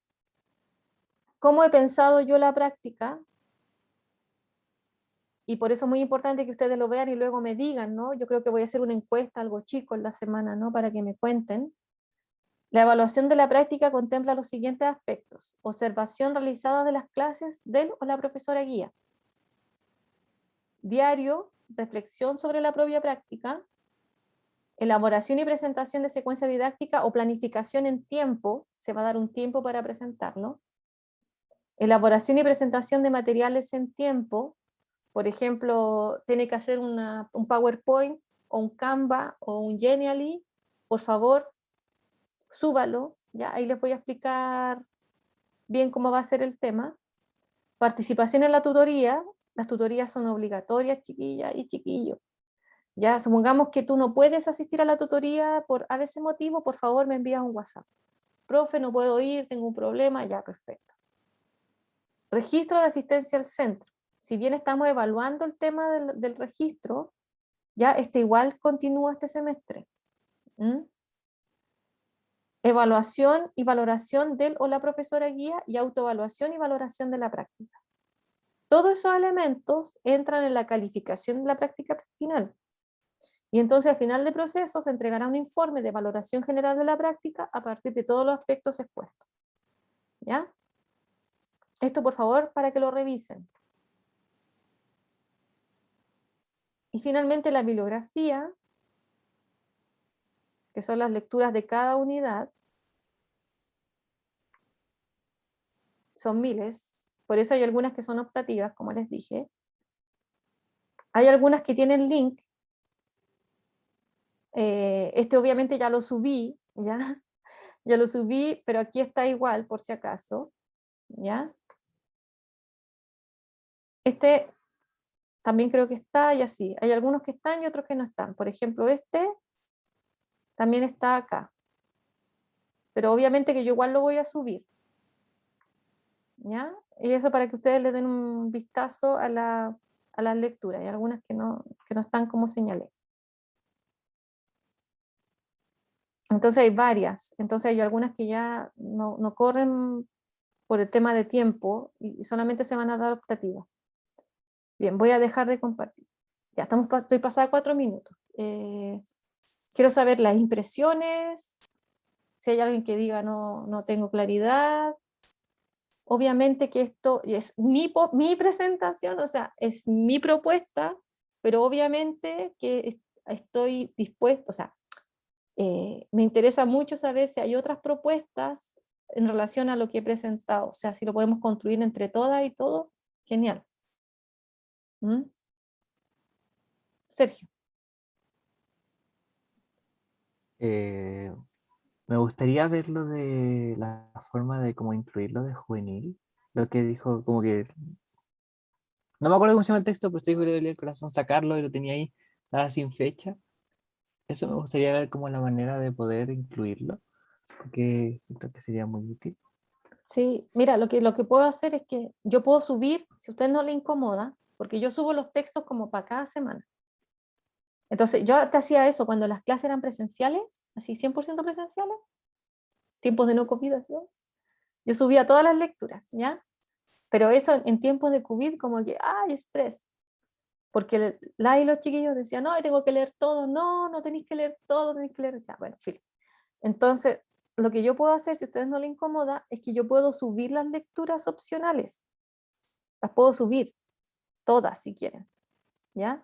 ¿Cómo he pensado yo la práctica? Y por eso es muy importante que ustedes lo vean y luego me digan, ¿no? Yo creo que voy a hacer una encuesta, algo chico en la semana, ¿no? Para que me cuenten. La evaluación de la práctica contempla los siguientes aspectos: observación realizada de las clases del o la profesora guía, diario, reflexión sobre la propia práctica, elaboración y presentación de secuencia didáctica o planificación en tiempo, se va a dar un tiempo para presentarlo, elaboración y presentación de materiales en tiempo. Por ejemplo, tiene que hacer un PowerPoint o un Canva o un Genially, por favor, súbalo, ya ahí les voy a explicar bien cómo va a ser el tema. Participación en la tutoría, las tutorías son obligatorias, chiquillas y chiquillos. Ya, supongamos que tú no puedes asistir a la tutoría por a veces motivo, por favor me envías un WhatsApp. Profe, no puedo ir, tengo un problema, ya, perfecto. Registro de asistencia al centro. Si bien estamos evaluando el tema del registro, ya este igual continúa este semestre. ¿Mm? Evaluación y valoración del o la profesora guía, y autoevaluación y valoración de la práctica. Todos esos elementos entran en la calificación de la práctica final. Y entonces al final del proceso se entregará un informe de valoración general de la práctica a partir de todos los aspectos expuestos. ¿Ya? Esto por favor para que lo revisen. Y finalmente la bibliografía, que son las lecturas de cada unidad. Son miles, por eso hay algunas que son optativas, como les dije. Hay algunas que tienen link. Este obviamente ya lo subí, ¿ya? Ya lo subí, pero aquí está igual, por si acaso, ¿ya? Este también creo que está, y así. Hay algunos que están y otros que no están. Por ejemplo, este también está acá. Pero obviamente que yo igual lo voy a subir, ¿ya? Y eso para que ustedes le den un vistazo a las lecturas. Hay algunas que no están como señalé. Entonces hay varias. Entonces hay algunas que ya no corren por el tema de tiempo y solamente se van a dar optativas. Bien, voy a dejar de compartir. Ya estoy pasada 4 minutos. Quiero saber las impresiones, si hay alguien que diga no tengo claridad. Obviamente que esto es mi presentación, o sea, es mi propuesta, pero obviamente que estoy dispuesto, o sea, me interesa mucho saber si hay otras propuestas en relación a lo que he presentado, o sea, si lo podemos construir entre todas y todos, genial. ¿Mm? Sergio. Me gustaría ver lo de la forma de cómo incluirlo de juvenil, lo que dijo, como que, no me acuerdo cómo se llama el texto, pero usted dijo que le dolía el corazón sacarlo y lo tenía ahí, nada sin fecha. Eso me gustaría ver como la manera de poder incluirlo, porque siento que sería muy útil. Sí, mira, lo que puedo hacer es que yo puedo subir, si a usted no le incomoda, porque yo subo los textos como para cada semana. Entonces, yo te hacía eso cuando las clases eran presenciales, así 100% presenciales, tiempos de no COVID, así, ¿no? Yo subía todas las lecturas, ¿ya? Pero eso en tiempos de COVID, como que, ¡ay, estrés! Porque la y los chiquillos decían, no, tengo que leer todo, no, no tenéis que leer todo, tenéis que leer, ya, bueno, filo. Entonces, lo que yo puedo hacer, si a ustedes no les incomoda, es que yo puedo subir las lecturas opcionales, las puedo subir, todas si quieren, ¿ya?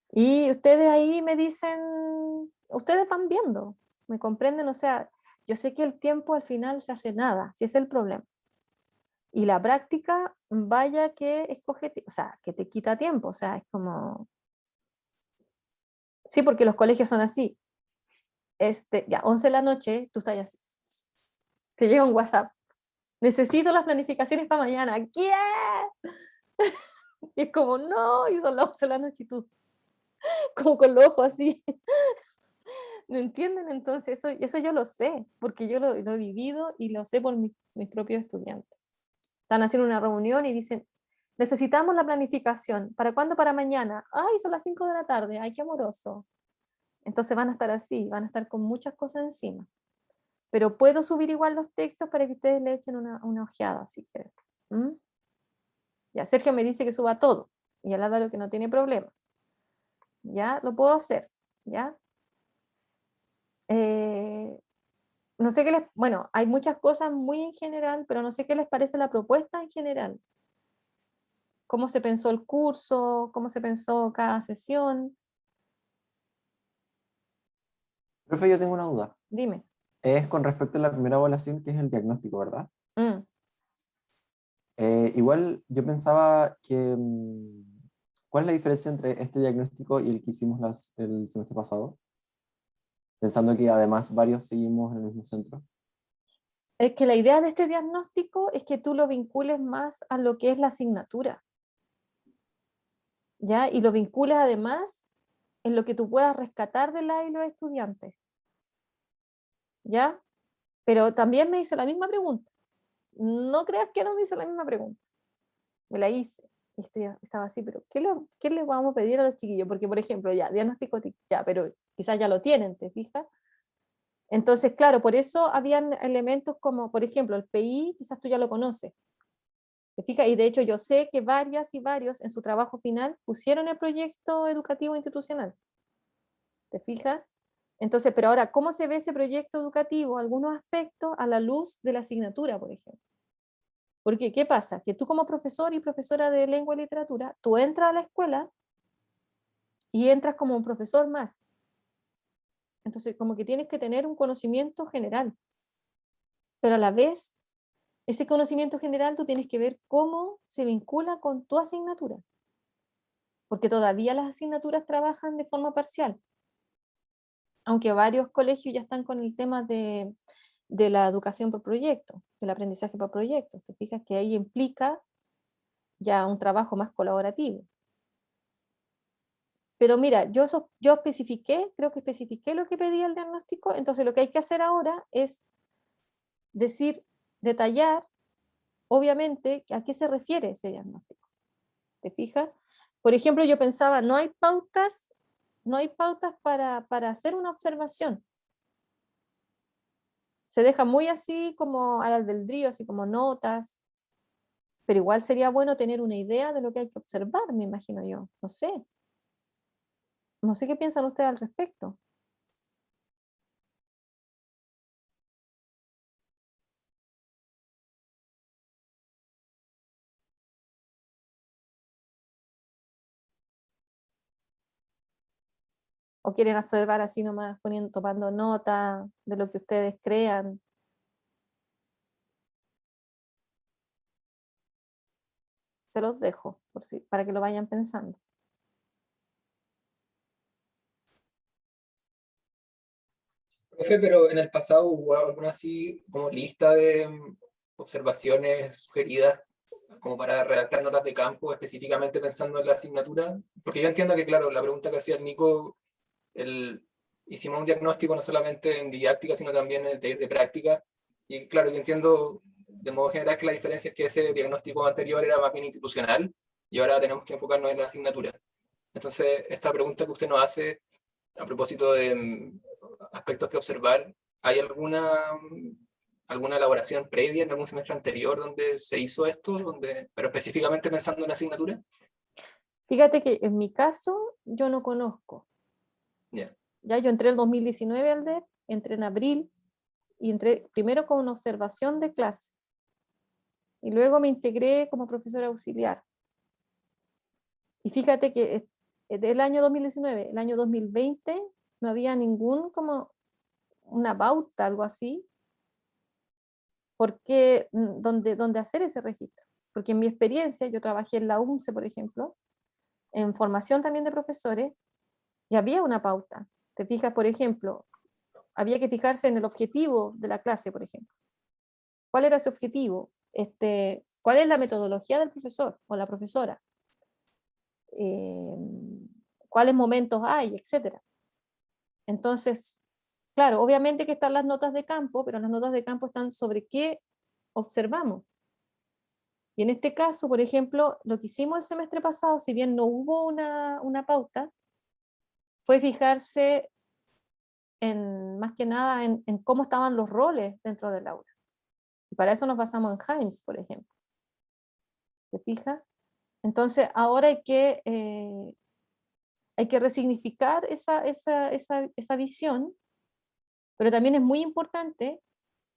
Y ustedes ahí me dicen, ustedes van viendo, me comprenden, o sea, yo sé que el tiempo al final se hace nada, si es el problema. Y la práctica, vaya que escoge, o sea, que te quita tiempo, o sea, es como, sí, porque los colegios son así, ya, 11 de la noche, tú estás así, te llega un WhatsApp, necesito las planificaciones para mañana, ¿qué? Y es como, no, y son las 11 de la noche y tú, como con los ojos así, ¿me entienden? Entonces, eso yo lo sé, porque yo lo he vivido y lo sé por mis propios estudiantes. Están haciendo una reunión y dicen, necesitamos la planificación. ¿Para cuándo? Para mañana. Ay, son las 5 de la tarde. Ay, qué amoroso. Entonces van a estar así, van a estar con muchas cosas encima. Pero puedo subir igual los textos para que ustedes le echen una ojeada, si quieren. ¿Mm? Ya, Sergio me dice que suba todo. Y al lo que no tiene problema. Ya, lo puedo hacer. Ya. Eh, no sé qué les, bueno, hay muchas cosas muy en general, pero no sé qué les parece la propuesta en general. ¿Cómo se pensó el curso? ¿Cómo se pensó cada sesión? Profe, yo tengo una duda. Dime. Es con respecto a la primera evaluación, que es el diagnóstico, ¿verdad? Mm. Igual yo pensaba que... ¿cuál es la diferencia entre este diagnóstico y el que hicimos el semestre pasado? Pensando que además varios seguimos en el mismo centro. Es que la idea de este diagnóstico es que tú lo vincules más a lo que es la asignatura, ¿ya? Y lo vincules además en lo que tú puedas rescatar de la y los estudiantes, ¿ya? Pero también me hice la misma pregunta. No creas que no me hice la misma pregunta. Me la hice. Y estaba así, pero ¿qué le vamos a pedir a los chiquillos? Porque, por ejemplo, ya, diagnóstico, ya, pero quizás ya lo tienen, ¿te fijas? Entonces, claro, por eso habían elementos como, por ejemplo, el PI, quizás tú ya lo conoces. ¿Te fijas? Y de hecho yo sé que varias y varios en su trabajo final pusieron el proyecto educativo institucional. ¿Te fijas? Entonces, pero ahora, ¿cómo se ve ese proyecto educativo? Algunos aspectos a la luz de la asignatura, por ejemplo. Porque, ¿qué pasa? Que tú como profesor y profesora de lengua y literatura, tú entras a la escuela y entras como un profesor más. Entonces, como que tienes que tener un conocimiento general, pero a la vez, ese conocimiento general tú tienes que ver cómo se vincula con tu asignatura, porque todavía las asignaturas trabajan de forma parcial, aunque varios colegios ya están con el tema de la educación por proyecto, del aprendizaje por proyecto. Te fijas que ahí implica ya un trabajo más colaborativo. Pero mira, yo especifiqué, creo que especifiqué lo que pedía el diagnóstico, entonces lo que hay que hacer ahora es decir, detallar, obviamente, a qué se refiere ese diagnóstico. ¿Te fijas? Por ejemplo, yo pensaba, no hay pautas para hacer una observación. Se deja muy así como al albedrío, así como notas, pero igual sería bueno tener una idea de lo que hay que observar, me imagino yo. No sé qué piensan ustedes al respecto. O quieren observar así nomás, tomando nota de lo que ustedes crean. Se los dejo, para que lo vayan pensando. Profe, pero en el pasado hubo alguna así como lista de observaciones sugeridas como para redactar notas de campo específicamente pensando en la asignatura? Porque yo entiendo que, claro, la pregunta que hacía el Nico, hicimos un diagnóstico no solamente en didáctica, sino también en el taller de práctica, y claro, yo entiendo de modo general que la diferencia es que ese diagnóstico anterior era más bien institucional, y ahora tenemos que enfocarnos en la asignatura. Entonces, esta pregunta que usted nos hace a propósito de aspectos que observar, ¿hay alguna elaboración previa en algún semestre anterior donde se hizo esto, pero específicamente pensando en la asignatura? Fíjate que en mi caso yo no conozco. Yeah. Ya yo entré el 2019 al DEP, entré en abril y entré primero con una observación de clase y luego me integré como profesora auxiliar. Y fíjate que del año 2019, el año 2020 no había ningún como una pauta, algo así, porque donde hacer ese registro. Porque en mi experiencia, yo trabajé en la UNCE, por ejemplo, en formación también de profesores, y había una pauta. Te fijas, por ejemplo, había que fijarse en el objetivo de la clase, por ejemplo. ¿Cuál era ese objetivo? ¿Cuál es la metodología del profesor o la profesora? ¿Cuáles momentos hay? Etcétera. Entonces, claro, obviamente que están las notas de campo, pero las notas de campo están sobre qué observamos. Y en este caso, por ejemplo, lo que hicimos el semestre pasado, si bien no hubo una pauta, fue fijarse más que nada en cómo estaban los roles dentro del aula. Y para eso nos basamos en Himes, por ejemplo. ¿Te fijas? Entonces, ahora hay que resignificar esa visión, pero también es muy importante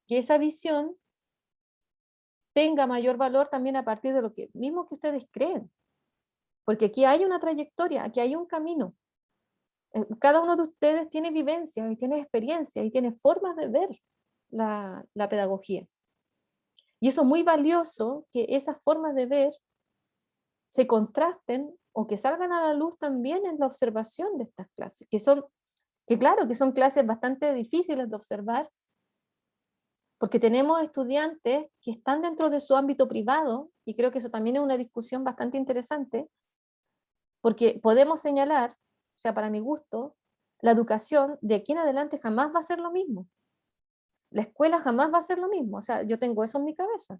que esa visión tenga mayor valor también a partir de lo que mismo que ustedes creen. Porque aquí hay una trayectoria, aquí hay un camino. Cada uno de ustedes tiene vivencias y tiene experiencias y tiene formas de ver la pedagogía. Y eso es muy valioso, que esas formas de ver se contrasten o que salgan a la luz también en la observación de estas clases, que claro, que son clases bastante difíciles de observar, porque tenemos estudiantes que están dentro de su ámbito privado, y creo que eso también es una discusión bastante interesante, porque podemos señalar, o sea, para mi gusto, la educación de aquí en adelante jamás va a ser lo mismo. La escuela jamás va a ser lo mismo, o sea, yo tengo eso en mi cabeza.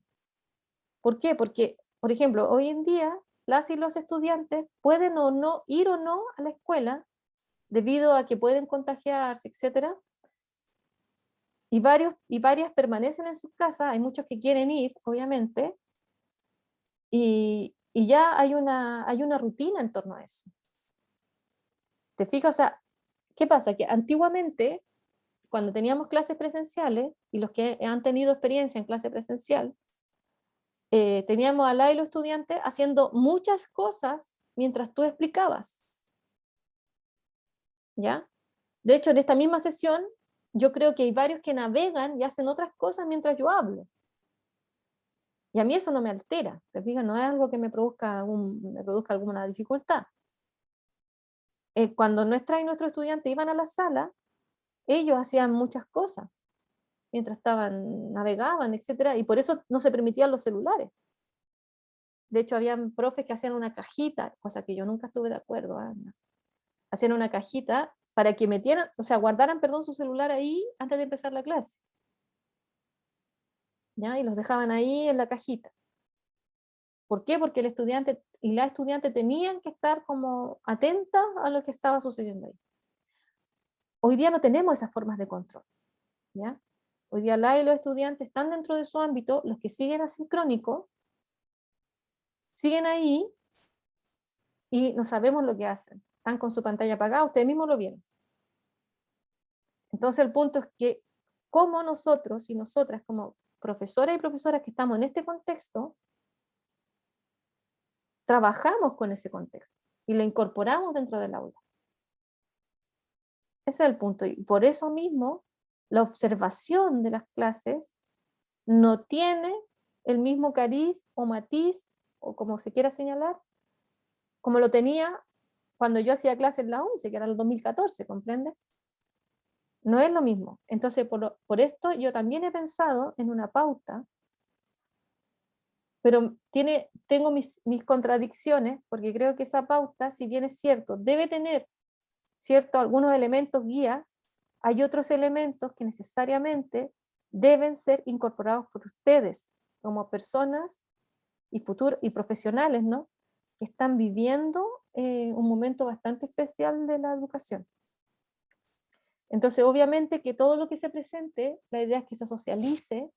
¿Por qué? Porque, por ejemplo, hoy en día las y los estudiantes pueden o no ir o no a la escuela debido a que pueden contagiarse, etcétera, y varias permanecen en sus casas, hay muchos que quieren ir, obviamente, y ya hay una rutina en torno a eso. ¿Te fijas? O sea, ¿qué pasa? Que antiguamente, cuando teníamos clases presenciales, y los que han tenido experiencia en clase presencial, teníamos a la y los estudiantes haciendo muchas cosas mientras tú explicabas. ¿Ya? De hecho, en esta misma sesión, yo creo que hay varios que navegan y hacen otras cosas mientras yo hablo. Y a mí eso no me altera, ¿te fijas? No es algo que me produzca alguna dificultad. Cuando nuestros estudiantes iban a la sala, ellos hacían muchas cosas mientras navegaban, etcétera, y por eso no se permitían los celulares. De hecho, habían profes que hacían una cajita, cosa que yo nunca estuve de acuerdo, hacían una cajita para que metieran, o sea, guardaran, perdón, su celular ahí antes de empezar la clase. ¿Ya? Y los dejaban ahí en la cajita. ¿Por qué? Porque el estudiante y la estudiante tenían que estar como atentas a lo que estaba sucediendo ahí. Hoy día no tenemos esas formas de control, ¿ya? Hoy día la y los estudiantes están dentro de su ámbito, los que siguen asincrónico, siguen ahí y no sabemos lo que hacen. Están con su pantalla apagada, ustedes mismos lo vieron. Entonces el punto es que como nosotros y nosotras como profesoras y profesoras que estamos en este contexto, trabajamos con ese contexto y lo incorporamos dentro del aula. Ese es el punto. Y por eso mismo, la observación de las clases no tiene el mismo cariz o matiz, o como se quiera señalar, como lo tenía cuando yo hacía clases en la UNCE, que era el 2014, ¿comprende? No es lo mismo. Entonces, por esto yo también he pensado en una pauta pero tengo mis contradicciones, porque creo que esa pauta, si bien es cierto, debe tener algunos elementos guía, hay otros elementos que necesariamente deben ser incorporados por ustedes como personas y profesionales, ¿no? Que están viviendo un momento bastante especial de la educación. Entonces, obviamente que todo lo que se presente, la idea es que se socialice,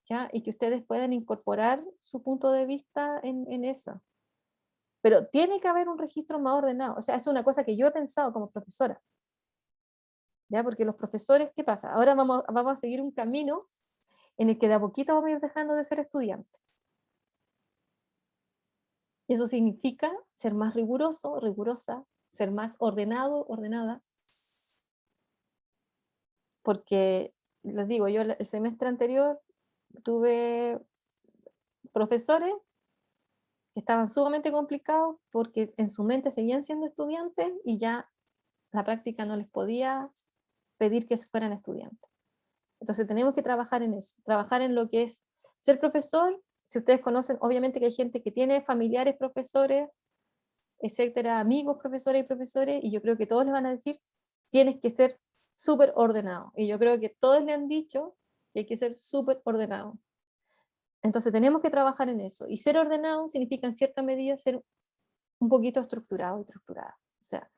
¿ya? Y que ustedes puedan incorporar su punto de vista en eso. Pero tiene que haber un registro más ordenado. O sea, es una cosa que yo he pensado como profesora. ¿Ya? Porque los profesores, ¿qué pasa? Ahora vamos a seguir un camino en el que de a poquito vamos a ir dejando de ser estudiantes. Y eso significa ser más riguroso, rigurosa, ser más ordenado, ordenada. Porque, les digo, yo el semestre anterior tuve profesores que estaban sumamente complicados porque en su mente seguían siendo estudiantes y ya la práctica no les podía pedir que fueran estudiantes. Entonces tenemos que trabajar en eso, trabajar en lo que es ser profesor. Si ustedes conocen, obviamente que hay gente que tiene familiares profesores, etcétera, amigos profesores y profesores, y yo creo que todos les van a decir, tienes que ser súper ordenado. Y yo creo que todos le han dicho que hay que ser súper ordenado. Entonces tenemos que trabajar en eso. Y ser ordenado significa en cierta medida ser un poquito estructurado y estructurada. O sea,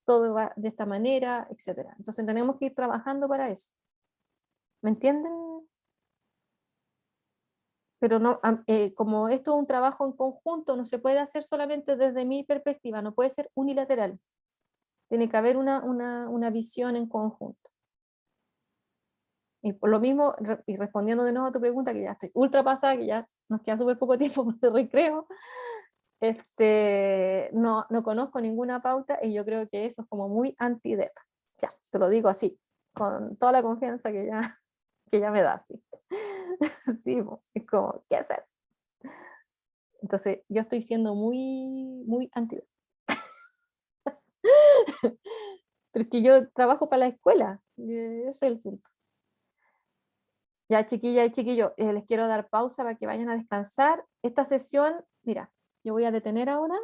todo va de esta manera, etcétera. Entonces tenemos que ir trabajando para eso. ¿Me entienden? Pero no, como esto es un trabajo en conjunto, no se puede hacer solamente desde mi perspectiva, no puede ser unilateral. Tiene que haber una visión en conjunto. Y por lo mismo, y respondiendo de nuevo a tu pregunta, que ya estoy ultra pasada, que ya nos queda súper poco tiempo para el recreo, no conozco ninguna pauta y yo creo que eso es como muy anti-DEP. Ya, te lo digo así, con toda la confianza que ya me da, así. Sí, es como, ¿qué haces? Entonces, yo estoy siendo muy, muy anti-DEP. Pero es que yo trabajo para la escuela, ese es el punto. Ya, chiquillas y chiquillos, les quiero dar pausa para que vayan a descansar. Esta sesión, mira, yo voy a detener ahora